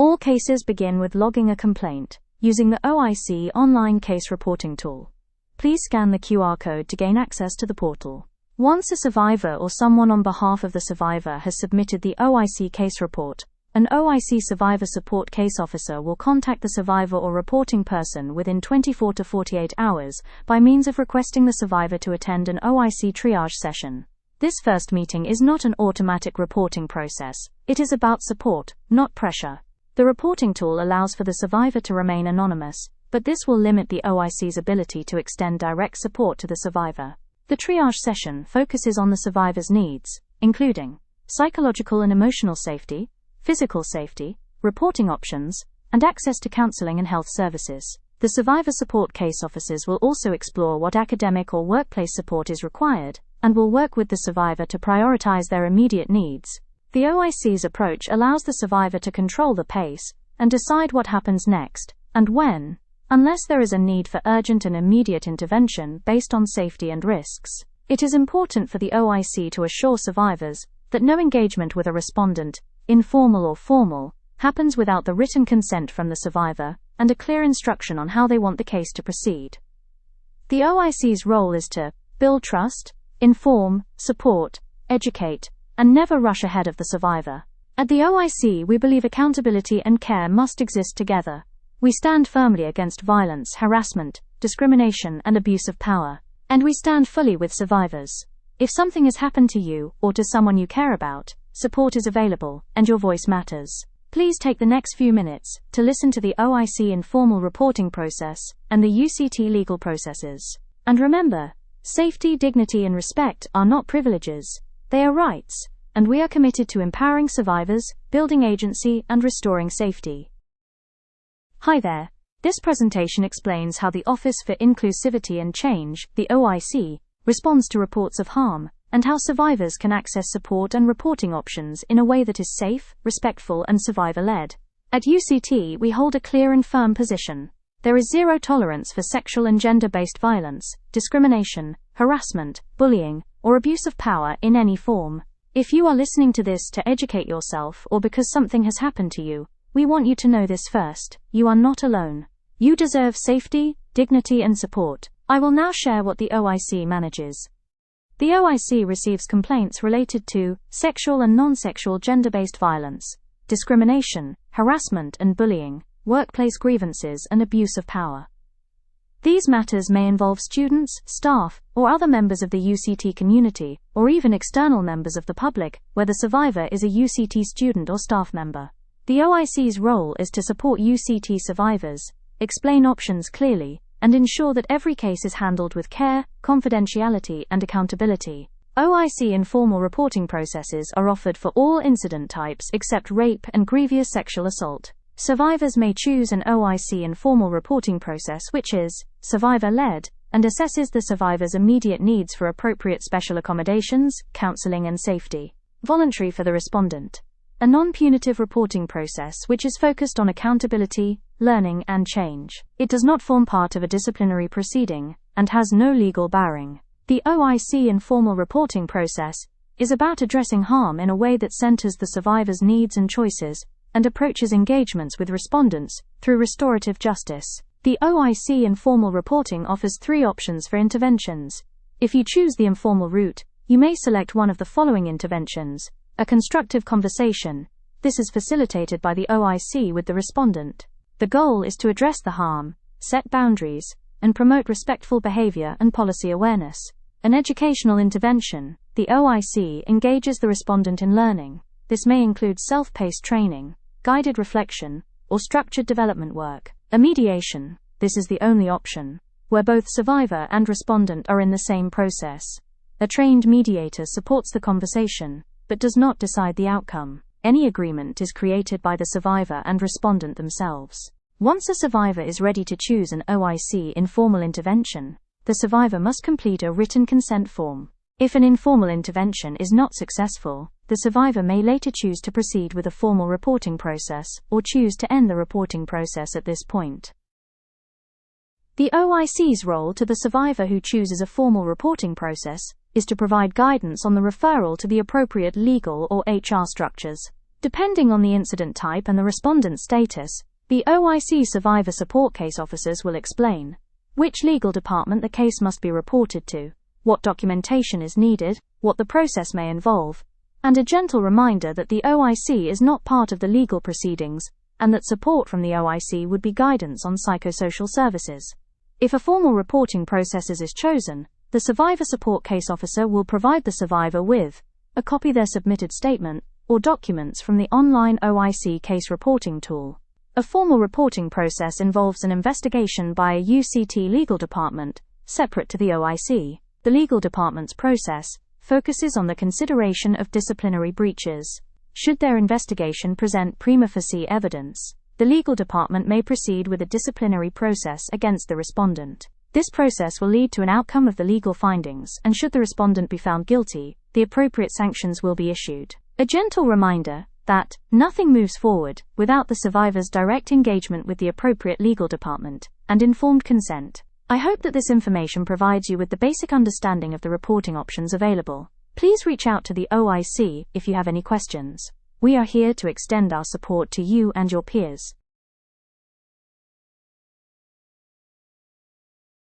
All cases begin with logging a complaint using the OIC online case reporting tool. Please scan the QR code to gain access to the portal. Once a survivor or someone on behalf of the survivor has submitted the OIC case report, an OIC survivor support case officer will contact the survivor or reporting person within 24 to 48 hours by means of requesting the survivor to attend an OIC triage session. This first meeting is not an automatic reporting process. It is about support, not pressure. The reporting tool allows for the survivor to remain anonymous, but this will limit the OIC's ability to extend direct support to the survivor. The triage session focuses on the survivor's needs, including psychological and emotional safety, physical safety, reporting options, and access to counseling and health services. The survivor support case officers will also explore what academic or workplace support is required, and will work with the survivor to prioritize their immediate needs. The OIC's approach allows the survivor to control the pace and decide what happens next, and when, unless there is a need for urgent and immediate intervention based on safety and risks. It is important for the OIC to assure survivors that no engagement with a respondent, informal or formal, happens without the written consent from the survivor and a clear instruction on how they want the case to proceed. The OIC's role is to build trust, inform, support, educate, and never rush ahead of the survivor. At the OIC, we believe accountability and care must exist together. We stand firmly against violence, harassment, discrimination, and abuse of power. And we stand fully with survivors. If something has happened to you or to someone you care about, support is available, and your voice matters. Please take the next few minutes to listen to the OIC informal reporting process and the UCT legal processes. And remember, safety, dignity, and respect are not privileges, they are rights, and we are committed to empowering survivors, building agency, and restoring safety. Hi there. This presentation explains how the Office for Inclusivity and Change, the OIC, responds to reports of harm, and how survivors can access support and reporting options in a way that is safe, respectful, and survivor-led. At UCT, we hold a clear and firm position. There is zero tolerance for sexual and gender-based violence, discrimination, harassment, bullying, or abuse of power in any form. If you are listening to this to educate yourself or because something has happened to you, we want you to know this first: you are not alone. You deserve safety, dignity, and support. I will now share what the OIC manages. The OIC receives complaints related to sexual and non-sexual gender-based violence, discrimination, harassment and bullying, workplace grievances, and abuse of power. These matters may involve students, staff, or other members of the UCT community, or even external members of the public, where the survivor is a UCT student or staff member. The OIC's role is to support UCT survivors, explain options clearly, and ensure that every case is handled with care, confidentiality, and accountability. OIC informal reporting processes are offered for all incident types except rape and grievous sexual assault. Survivors may choose an OIC informal reporting process which is survivor-led and assesses the survivor's immediate needs for appropriate special accommodations, counseling, and safety. Voluntary for the respondent. A non-punitive reporting process which is focused on accountability, learning, and change. It does not form part of a disciplinary proceeding and has no legal bearing. The OIC informal reporting process is about addressing harm in a way that centers the survivor's needs and choices and approaches engagements with respondents through restorative justice. The OIC informal reporting offers 3 options for interventions. If you choose the informal route, you may select one of the following interventions. A constructive conversation. This is facilitated by the OIC with the respondent. The goal is to address the harm, set boundaries, and promote respectful behavior and policy awareness. An educational intervention. The OIC engages the respondent in learning. This may include self-paced training, guided reflection, or structured development work. A mediation. This is the only option, where both survivor and respondent are in the same process. A trained mediator supports the conversation, but does not decide the outcome. Any agreement is created by the survivor and respondent themselves. Once a survivor is ready to choose an OIC informal intervention, the survivor must complete a written consent form. If an informal intervention is not successful, the survivor may later choose to proceed with a formal reporting process or choose to end the reporting process at this point. The OIC's role to the survivor who chooses a formal reporting process is to provide guidance on the referral to the appropriate legal or HR structures. Depending on the incident type and the respondent's status, the OIC survivor support case officers will explain which legal department the case must be reported to, what documentation is needed, what the process may involve, and a gentle reminder that the OIC is not part of the legal proceedings and that support from the OIC would be guidance on psychosocial services. If a formal reporting process is chosen, the survivor support case officer will provide the survivor with a copy of their submitted statement or documents from the online OIC case reporting tool. A formal reporting process involves an investigation by a UCT legal department, separate to the OIC. The legal department's process focuses on the consideration of disciplinary breaches. Should their investigation present prima facie evidence, the legal department may proceed with a disciplinary process against the respondent. This process will lead to an outcome of the legal findings, and should the respondent be found guilty, the appropriate sanctions will be issued. A gentle reminder that nothing moves forward without the survivor's direct engagement with the appropriate legal department and informed consent. I hope that this information provides you with the basic understanding of the reporting options available. Please reach out to the OIC if you have any questions. We are here to extend our support to you and your peers.